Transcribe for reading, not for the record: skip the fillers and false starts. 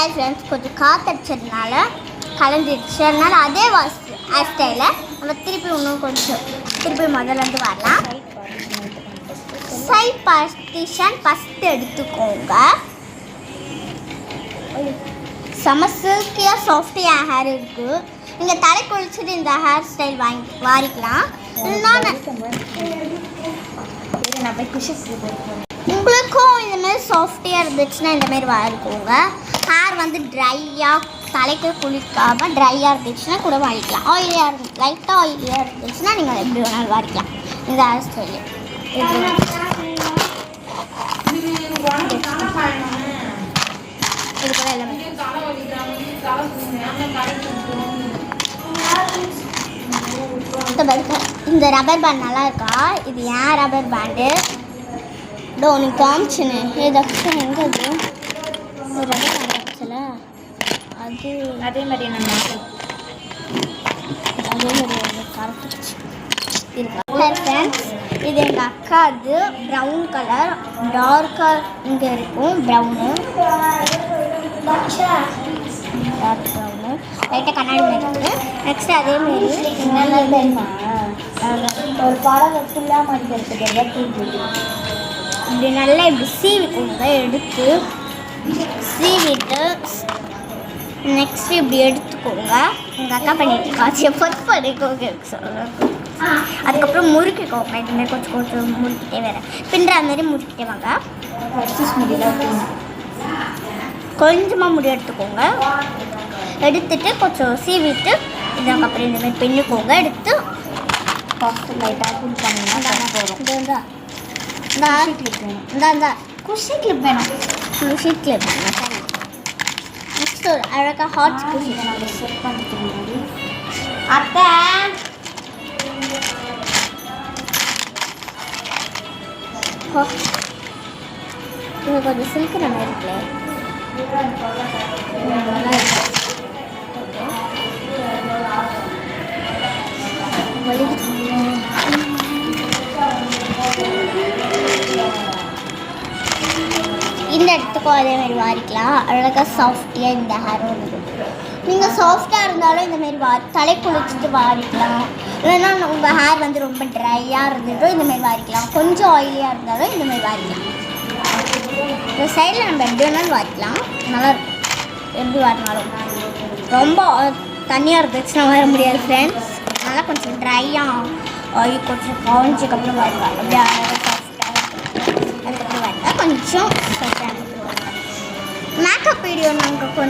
Hi friends, கொஞ்சம் காற்றடிச்சதுனால கலைஞ்சிடுச்சு. அதனால் அதே ஹேர் ஸ்டைலில் நம்ம திருப்பி இன்னும் கொஞ்சம் திருப்பி முதலேருந்து வரலாம். சைட் பார்ட்டிஷன் ஃபஸ்ட்டு எடுத்துக்கோங்க. செம சில்கியாக சாஃப்டியாக ஹேர் இருக்குது. நீங்கள் தலை குளிச்சுட்டு இந்த ஹேர் ஸ்டைல் வாரிக்கலாம். உங்களுக்கும் இந்தமாரி சாஃப்டியாக இருந்துச்சுன்னா இந்தமாரி வாரிக்கோங்க. ஹேர் வந்து ட்ரையாக தலைக்கு குளிக்காமல் ட்ரையாக இருந்துச்சுன்னா கூட வாரிக்கலாம். ஆயிலியாக லைட்டாக ஆயிலியாக இருந்துச்சுன்னா நீங்கள் எப்படி வேணாலும் வாரிக்கலாம். இந்த ஹேர் ஸ்டைலு இது கூட எல்லாமே இந்த ரப்பர் பேண்ட் நல்லா இருக்கா? இது ஏன் ரப்பர் பேண்டு உனக்கு காமிச்சுன்னு ஏதாச்சும் எங்கே அது ரப்பர் பேண்ட் ஆச்சுல அது அதே மாதிரி கரெக்டாச்சு இருக்கா ஃப்ரெண்ட்ஸ். இது எங்கள் அக்கா. அது ப்ரௌன் கலர் டார்க்காக இங்கே இருக்கும். ப்ரௌனு டார்க் ப்ரௌனு லைட்டாக கண்ணாடி மாதிரி இருக்குது. நெக்ஸ்ட்டு அதேமாரி நல்லா தெரியுமா ஒரு படம் ஃபுல்லாக மாட்டிக்கிறது இப்படி நல்லா இப்படி சீவிக்கோங்க. எடுத்து சீவிட்டு நெக்ஸ்ட்டு இப்படி எடுத்துக்கோங்க. எங்கள் அக்கா பண்ணிட்டு காய்ச்சி பண்ணிக்கோங்க சொல்லுங்கள். அதுக்கப்புறம் முறுக்கிக்கோங்க. இதுமாதிரி கொஞ்சம் கொஞ்சம் முறுக்கிட்டே வேறு பின்னுற மாதிரி முறுக்கிட்டே வாங்க. கொஞ்சமாக முடி எடுத்துக்கோங்க. எடுத்துட்டு கொஞ்சம் சீவிட்டு இதுக்கப்புறம் இந்தமாதிரி பின்னுக்கோங்க. எடுத்து லைட்டாக ஃபுல் பண்ணிங்கன்னா போதும். இந்த குஷி கிளிப் வேணும். குஷி கிளிப் வேணும். சரி, நெக்ஸ்ட் ஒரு அழகாக ஹாட் குஷி நம்ம செட் பண்ணிட்டு முன்னாடி அத்தை இது கொஞ்சம் சில்க்கு நம்ம இருக்குல்ல இந்த இடத்துக்கும் அதேமாரி வாரிக்கலாம். அழகாக சாஃப்டியாக இந்த ஹேர் வந்து நீங்கள் சாஃப்டாக இருந்தாலும் இந்தமாரி தலை குளிச்சுட்டு வாரிக்கலாம். இல்லைன்னா உங்கள் ஹேர் வந்து ரொம்ப ட்ரையாக இருந்துட்டும் இந்தமாரி வாரிக்கலாம். கொஞ்சம் ஆயிலியாக இருந்தாலும் இந்தமாரி வாரிக்கலாம். இந்த சைடில் நம்ம எப்படி வேணாலும் வாரிக்கலாம். நல்லாயிருக்கும் எப்படி வாரினாலும். ரொம்ப தண்ணியாக இருந்துச்சுன்னா வர முடியாது ஃப்ரெண்ட்ஸ். அதனால் கொஞ்சம் ட்ரையாக ஆயில் கொஞ்சம் காய்ஞ்சதுக்கப்புறம் வாரிக்கலாம். அப்படியே அழகாக சாஃப்டாக இருக்கும். அதுக்கப்புறம் வாரிக்கலாம். கொஞ்சம் மேக்கப் வீடியோ நாங்கள் கொஞ்சம்